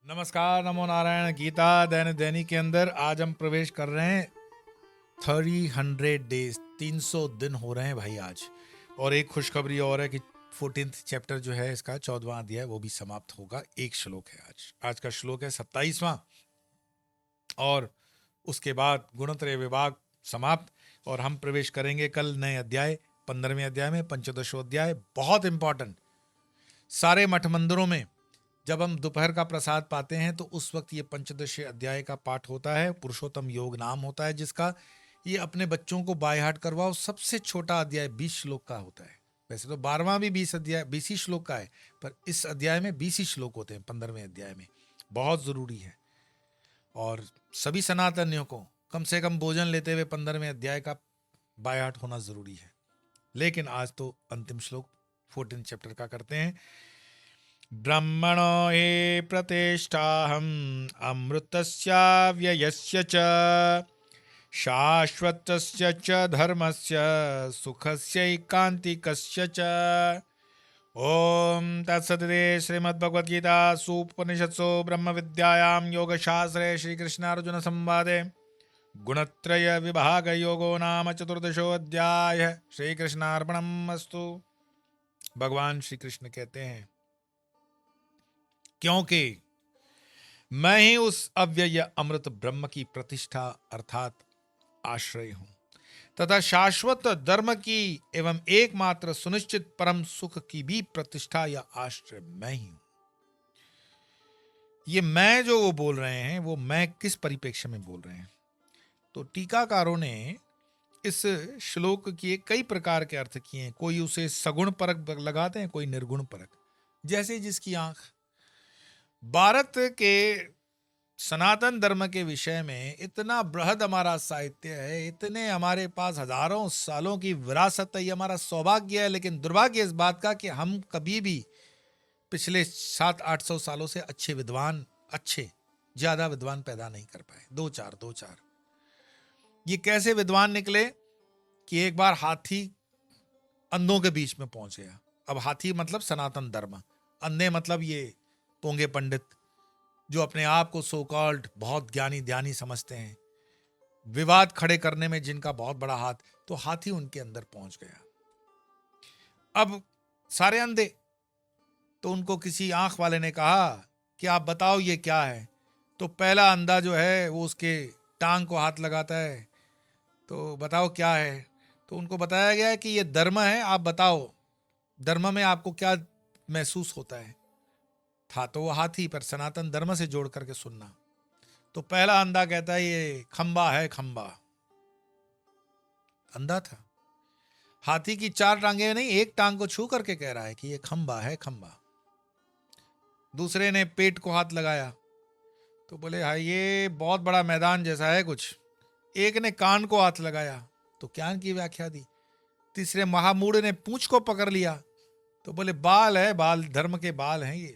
नमस्कार, नमो नारायण। गीता दैनिक के अंदर आज हम प्रवेश कर रहे हैं 300 डेज, 300 दिन हो रहे हैं भाई आज। और एक खुशखबरी और है कि 14th चैप्टर जो है इसका 14वां अध्याय वो भी समाप्त होगा। एक श्लोक है आज का श्लोक है 27वां, और उसके बाद गुणत्रय विभाग समाप्त और हम प्रवेश करेंगे कल नए अध्याय 15वें अध्याय में, पंचदशो अध्याय। बहुत इंपॉर्टेंट। सारे मठ मंदिरों में जब हम दोपहर का प्रसाद पाते हैं तो उस वक्त ये पंचदशीय अध्याय का पाठ होता है। पुरुषोत्तम योग नाम होता है जिसका। ये अपने बच्चों को बाय हार्ट करवाओ। सबसे छोटा अध्याय 20 श्लोक का होता है। वैसे तो 12वां भी 20 ही श्लोक का है, पर इस अध्याय में 20 ही श्लोक होते हैं 15वें अध्याय में। बहुत जरूरी है। और सभी सनातनियों को कम से कम भोजन लेते हुए 15वें अध्याय का बाय हार्ट होना जरूरी है। लेकिन आज तो अंतिम श्लोक 14 चैप्टर का करते हैं। ब्रह्मणो हि प्रतिष्ठाहम् अमृतस्य व्ययस्य च शाश्वतस्य च धर्मस्य सुखस्यैकान्तिकस्य च। ओम तत्सदिति श्रीमद्भगवद्गीतासु उपनिषत्सु ब्रह्मविद्यायां योगशास्त्रे श्रीकृष्णार्जुन संवादे गुणत्रय विभाग योगो नाम चतुर्दशोऽध्यायः। श्रीकृष्णार्पणमस्तु। भगवान श्री कृष्ण कहते हैं, क्योंकि मैं ही उस अव्यय अमृत ब्रह्म की प्रतिष्ठा अर्थात आश्रय हूं तथा शाश्वत धर्म की एवं एकमात्र सुनिश्चित परम सुख की भी प्रतिष्ठा या आश्रय मैं ही हूं। ये मैं जो वो बोल रहे हैं वो मैं किस परिप्रेक्ष्य में बोल रहे हैं? तो टीकाकारों ने इस श्लोक के कई प्रकार के अर्थ किए हैं। कोई उसे सगुण परक लगाते हैं, कोई निर्गुण परक। जैसे जिसकी आंख। भारत के सनातन धर्म के विषय में इतना बृहद हमारा साहित्य है, इतने हमारे पास हजारों सालों की विरासत है। ये हमारा सौभाग्य है। लेकिन दुर्भाग्य इस बात का कि हम कभी भी पिछले 700-800 सालों से अच्छे ज्यादा विद्वान पैदा नहीं कर पाए। दो चार ये कैसे विद्वान निकले कि एक बार हाथी अंधों के बीच में पहुंच गया। अब हाथी मतलब सनातन धर्म, अंधे मतलब ये पोंगे पंडित जो अपने आप को सो कॉल्ड बहुत ज्ञानी ध्यानी समझते हैं, विवाद खड़े करने में जिनका बहुत बड़ा हाथ। तो हाथी उनके अंदर पहुंच गया। अब सारे अंधे। तो उनको किसी आंख वाले ने कहा कि आप बताओ ये क्या है। तो पहला अंधा जो है वो उसके टांग को हाथ लगाता है। तो बताओ क्या है। तो उनको बताया गया है कि ये धर्म है, आप बताओ धर्म में आपको क्या महसूस होता है। था तो वो हाथी, पर सनातन धर्म से जोड़ करके सुनना। तो पहला अंधा कहता है ये खंबा है, खंबा। अंधा था। हाथी की 4 टांगे नहीं, एक टांग को छू करके कह रहा है कि ये खंबा है, खंबा। दूसरे ने पेट को हाथ लगाया तो बोले हाँ ये बहुत बड़ा मैदान जैसा है कुछ। एक ने कान को हाथ लगाया तो ज्ञान की व्याख्या दी। तीसरे महामूढ़ ने पूंछ को पकड़ लिया तो बोले बाल है, बाल धर्म के बाल हैं ये।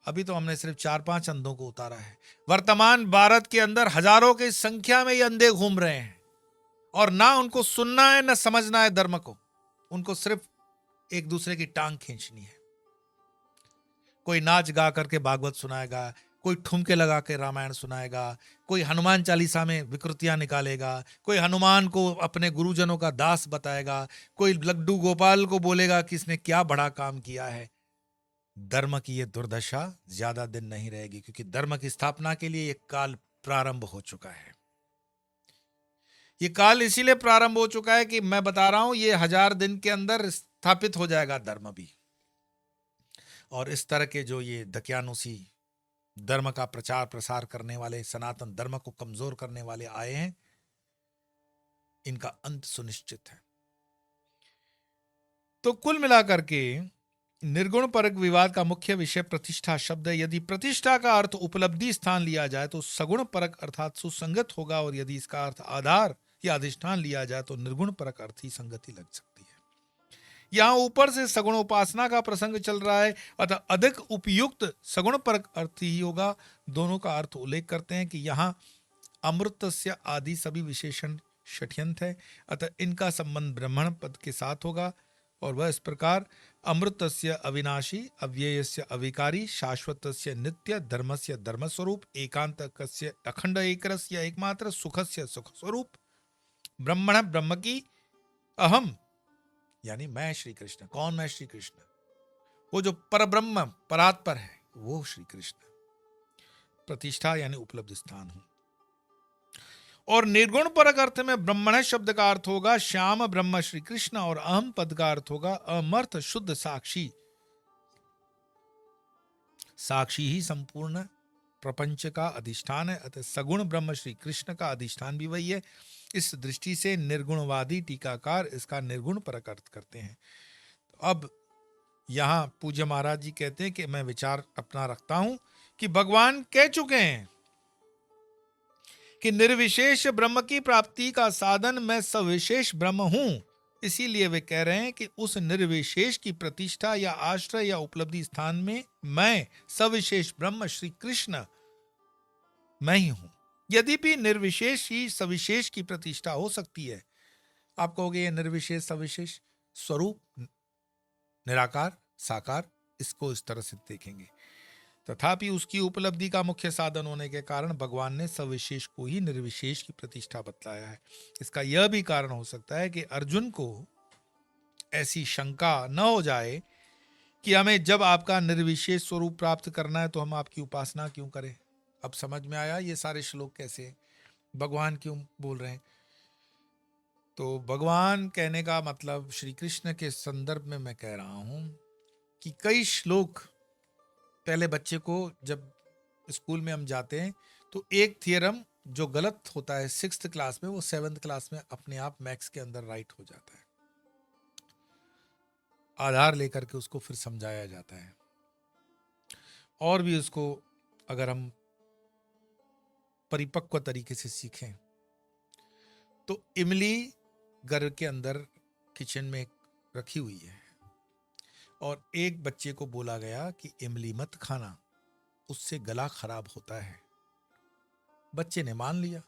अभी तो हमने सिर्फ 4-5 अंधों को उतारा है। वर्तमान भारत के अंदर हजारों की संख्या में ये अंधे घूम रहे हैं और ना उनको सुनना है ना समझना है धर्म को। उनको सिर्फ एक दूसरे की टांग खींचनी है। कोई नाच गा करके भागवत सुनाएगा, कोई ठुमके लगा के रामायण सुनाएगा, कोई हनुमान चालीसा में विकृतियां निकालेगा, कोई हनुमान को अपने गुरुजनों का दास बताएगा, कोई लड्डू गोपाल को बोलेगा कि इसने क्या बड़ा काम किया है। धर्म की ये दुर्दशा ज्यादा दिन नहीं रहेगी, क्योंकि धर्म की स्थापना के लिए ये काल प्रारंभ हो चुका है। ये काल इसीलिए प्रारंभ हो चुका है कि मैं बता रहा हूं ये 1000 दिन के अंदर स्थापित हो जाएगा धर्म भी। और इस तरह के जो ये दकियानुसी धर्म का प्रचार प्रसार करने वाले, सनातन धर्म को कमजोर करने वाले आए हैं, इनका अंत सुनिश्चित है। तो कुल मिलाकर के निर्गुण परक विवाद का मुख्य विषय प्रतिष्ठा शब्द है। यदि प्रतिष्ठा का अर्थ उपलब्धि स्थान लिया जाए तो सगुण परक अर्थात सुसंगत होगा, और यदि इसका अर्थ आधार या अधिष्ठान लिया जाए तो निर्गुण परक अर्थ ही संगति लग सकती है। यहां ऊपर से सगुण उपासना का प्रसंग चल रहा है, अतः अधिक उपयुक्त सगुण परक अर्थ ही होगा। दोनों का अर्थ उल्लेख करते हैं कि यहां अमृतस्य आदि सभी विशेषण षठ्यंत है, अतः इनका संबंध ब्राह्मण पद के साथ होगा। और वह इस प्रकार अमृतस्य अविनाशी अव्ययस्य अविकारी शाश्वतस्य नित्य धर्मस्य धर्मस्वरूप एकांतकस्य अखंड एकरस्य एकमात्र सुखस्य सुख स्वरूप ब्रह्मण ब्रह्म की अहम यानी मैं श्री कृष्ण। कौन मैं? श्री कृष्ण, वो जो परब्रह्म परात्पर है वो श्री कृष्ण। प्रतिष्ठा यानी उपलब्ध स्थान हूं। और निर्गुण परक अर्थ में ब्रह्मण शब्द का अर्थ होगा श्याम ब्रह्म श्री कृष्ण और अहम पद का अर्थ होगा अमर्थ शुद्ध साक्षी। साक्षी ही संपूर्ण प्रपंच का अधिष्ठान है, अतः सगुण ब्रह्म श्री कृष्ण का अधिष्ठान भी वही है। इस दृष्टि से निर्गुणवादी टीकाकार इसका निर्गुण परक अर्थ करते हैं। अब यहां पूज्य महाराज जी कहते हैं कि मैं विचार अपना रखता हूं कि भगवान कह चुके हैं कि निर्विशेष ब्रह्म की प्राप्ति का साधन मैं सविशेष ब्रह्म हूं। इसीलिए वे कह रहे हैं कि उस निर्विशेष की प्रतिष्ठा या आश्रय या उपलब्धि स्थान में मैं सविशेष ब्रह्म श्री कृष्ण मैं ही हूं। यद्यपि निर्विशेष ही सविशेष की प्रतिष्ठा हो सकती है। आप कहोगे ये निर्विशेष सविशेष स्वरूप निराकार साकार, इसको इस तरह से देखेंगे। तथापि उसकी उपलब्धि का मुख्य साधन होने के कारण भगवान ने सविशेष को ही निर्विशेष की प्रतिष्ठा बतलाया है। इसका यह भी कारण हो सकता है कि अर्जुन को ऐसी शंका न हो जाए कि हमें जब आपका निर्विशेष स्वरूप प्राप्त करना है तो हम आपकी उपासना क्यों करें। अब समझ में आया ये सारे श्लोक कैसे भगवान क्यों बोल रहे हैं। तो भगवान कहने का मतलब श्री कृष्ण के संदर्भ में मैं कह रहा हूं कि कई श्लोक पहले बच्चे को जब स्कूल में हम जाते हैं तो एक थियरम जो गलत होता है 6th क्लास में वो 7th क्लास में अपने आप मैथ्स के अंदर राइट हो जाता है। आधार लेकर के उसको फिर समझाया जाता है। और भी उसको अगर हम परिपक्व तरीके से सीखें तो इमली घर के अंदर किचन में रखी हुई है और एक बच्चे को बोला गया कि इमली मत खाना, उससे गला खराब होता है। बच्चे ने मान लिया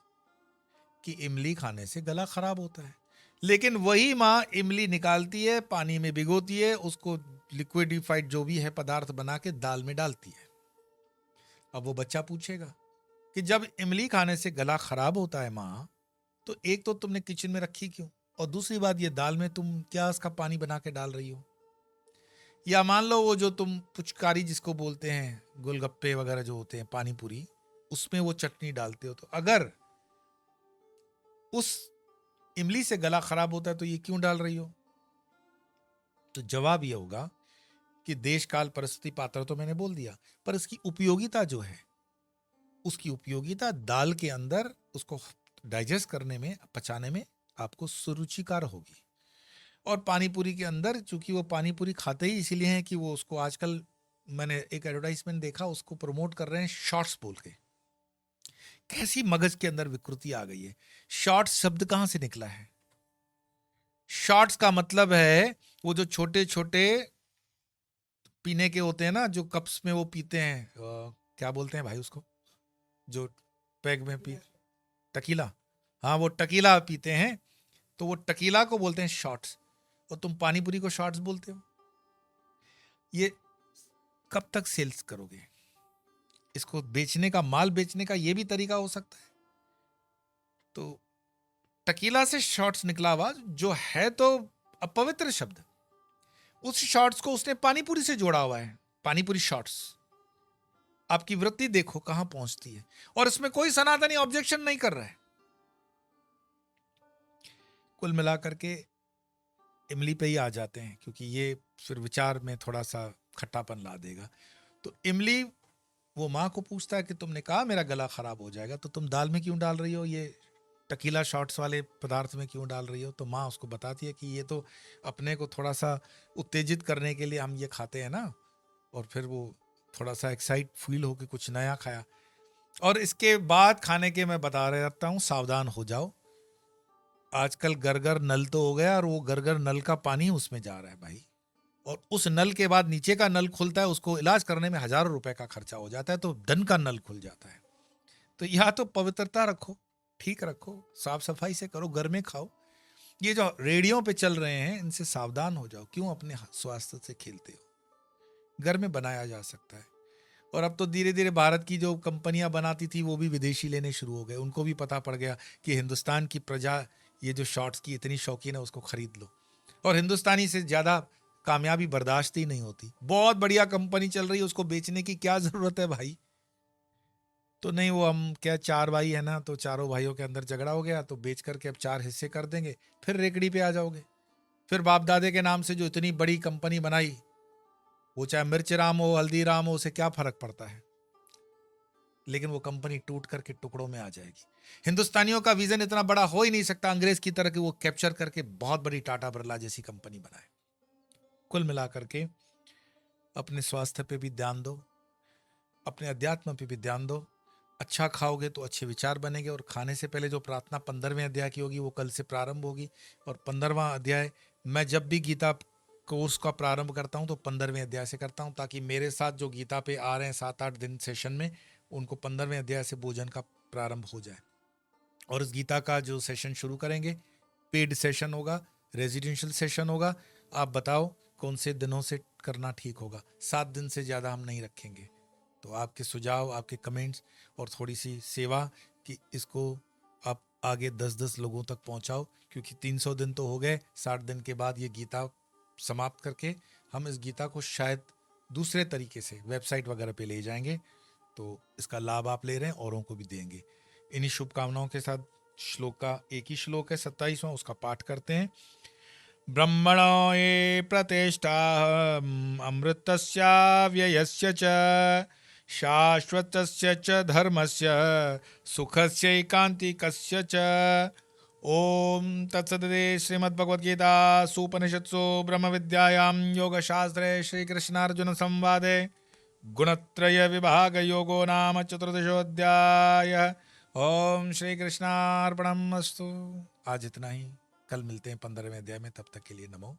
कि इमली खाने से गला खराब होता है, लेकिन वही माँ इमली निकालती है, पानी में भिगोती है, उसको लिक्विडिफाइड जो भी है पदार्थ बना के दाल में डालती है। अब वो बच्चा पूछेगा कि जब इमली खाने से गला खराब होता है माँ, तो एक तो तुमने किचन में रखी क्यों, और दूसरी बात ये दाल में तुम क्या उसका पानी बना के डाल रही हो। या मान लो वो जो तुम पुचकारी जिसको बोलते हैं, गोलगप्पे वगैरह जो होते हैं, पानी पूरी, उसमें वो चटनी डालते हो, तो अगर उस इमली से गला खराब होता है तो ये क्यों डाल रही हो। तो जवाब ये होगा कि देश काल परिस्थिति पात्र तो मैंने बोल दिया, पर इसकी उपयोगिता जो है, उसकी उपयोगिता दाल के अंदर उसको डाइजेस्ट करने में, पचाने में आपको सुरुचिकार होगी। और पानी पूरी के अंदर, चूंकि वो पानी पूरी खाते ही इसीलिए हैं कि वो उसको आजकल मैंने एक एडवर्टाइजमेंट देखा, उसको प्रमोट कर रहे हैं शॉर्ट्स बोल के। कैसी मगज के अंदर विकृति आ गई है। शॉर्ट्स शब्द कहां से निकला है? शॉर्ट्स का मतलब है वो जो छोटे छोटे पीने के होते हैं ना, जो कप्स में वो पीते हैं, क्या बोलते हैं भाई उसको, जो पैग में पी, टकीला। हाँ, वो टकीला पीते हैं, तो वो टकीला को बोलते हैं शॉर्ट्स, और तुम पानीपुरी को शॉर्ट्स बोलते हो। ये कब तक सेल्स करोगे? इसको बेचने का, माल बेचने का ये भी तरीका हो सकता है। तो टकीला से शॉर्ट्स निकला हुआ जो है तो अपवित्र शब्द, उस शॉर्ट्स को उसने पानीपुरी से जोड़ा हुआ है। पानीपुरी शॉर्ट्स। आपकी वृत्ति देखो कहां पहुंचती है, और इसमें कोई सनातनी ऑब्जेक्शन नहीं कर रहा है। कुल मिलाकर के इमली पे ही आ जाते हैं, क्योंकि ये फिर विचार में थोड़ा सा खट्टापन ला देगा। तो इमली वो माँ को पूछता है कि तुमने कहा मेरा गला खराब हो जाएगा, तो तुम दाल में क्यों डाल रही हो, ये टकीला शॉट्स वाले पदार्थ में क्यों डाल रही हो। तो माँ उसको बताती है कि ये तो अपने को थोड़ा सा उत्तेजित करने के लिए हम ये खाते हैं ना, और फिर वो थोड़ा सा एक्साइट फील हो कि कुछ नया खाया। और इसके बाद खाने के मैं बता रहता हूँ, सावधान हो जाओ। आजकल गरगर नल तो हो गया, और वो गरगर नल का पानी उसमें जा रहा है भाई, और उस नल के बाद नीचे का नल खुलता है, उसको इलाज करने में हजारों रुपए का खर्चा हो जाता है, तो धन का नल खुल जाता है। तो या तो पवित्रता रखो, ठीक रखो, साफ सफाई से करो, घर में खाओ, ये जो रेडियो पे चल रहे हैं इनसे सावधान हो जाओ। क्यों अपने स्वास्थ्य से खेलते हो? घर में बनाया जा सकता है। और अब तो धीरे धीरे भारत की जो कंपनियां बनाती थी वो भी विदेशी लेने शुरू हो गए। उनको भी पता पड़ गया कि हिंदुस्तान की प्रजा ये जो शॉर्ट्स की इतनी शौकीन है, उसको खरीद लो। और हिंदुस्तानी से ज़्यादा कामयाबी बर्दाश्त ही नहीं होती। बहुत बढ़िया कंपनी चल रही है, उसको बेचने की क्या ज़रूरत है भाई? तो नहीं, वो हम क्या, चार भाई है ना, तो चारों भाइयों के अंदर झगड़ा हो गया तो बेच करके अब चार हिस्से कर देंगे, फिर रेकड़ी पे आ जाओगे। फिर बाप दादे के नाम से जो इतनी बड़ी कंपनी बनाई, वो चाहे मिर्च राम हो, हल्दी राम हो, उसे क्या फर्क पड़ता है? लेकिन वो कंपनी टूट करके टुकड़ों में आ जाएगी। हिंदुस्तानियों का विजन इतना बड़ा हो ही नहीं सकता अंग्रेज की तरह कि वो कैप्चर करके बहुत बड़ी टाटा बिरला जैसी कंपनी बनाए। कुल मिलाकर के अपने स्वास्थ्य पे भी ध्यान दो, अपने अध्यात्म पे भी ध्यान दो। अच्छा खाओगे तो अच्छे विचार बनेंगे। और खाने से पहले जो प्रार्थना 15वें अध्याय की होगी वो कल से प्रारंभ होगी। और 15वां अध्याय मैं जब भी गीता कोर्स का प्रारंभ करता हूँ तो 15वें अध्याय से करता हूँ, ताकि मेरे साथ जो गीता पे आ रहे हैं 7-8 दिन सेशन में, उनको 15वें अध्याय से भोजन का प्रारंभ हो जाए। और इस गीता का जो सेशन शुरू करेंगे, पेड सेशन होगा, रेजिडेंशियल सेशन होगा। आप बताओ कौन से दिनों से करना ठीक होगा? 7 दिन से ज़्यादा हम नहीं रखेंगे। तो आपके सुझाव, आपके कमेंट्स और थोड़ी सी सेवा कि इसको आप आगे 10-10 लोगों तक पहुंचाओ, क्योंकि 300 दिन तो हो गए। 60 दिन के बाद ये गीता समाप्त करके हम इस गीता को शायद दूसरे तरीके से वेबसाइट वगैरह पे ले जाएंगे। तो इसका लाभ आप ले रहे हैं, औरों को भी देंगे। इन्हीं शुभकामनाओं के साथ श्लोक का एक ही श्लोक है 27वां, उसका पाठ करते हैं। ब्रह्मणो ये प्रतिष्ठा अमृतस्य व्ययस्य च शाश्वतस्य च धर्मस्य सुखस्य एकांतिकस्य च। ओम तत्सदिति श्रीमद्भगवद्गीतासूपनिषत्सु ब्रह्म विद्यायां योगशास्त्रे श्रीकृष्णार्जुन संवादे गुणत्रय विभाग योगो नाम चतुर्दशोऽध्यायः। ओम श्री कृष्णार्पणमस्तु। आज इतना ही, कल मिलते हैं 15वें अध्याय में। तब तक के लिए नमो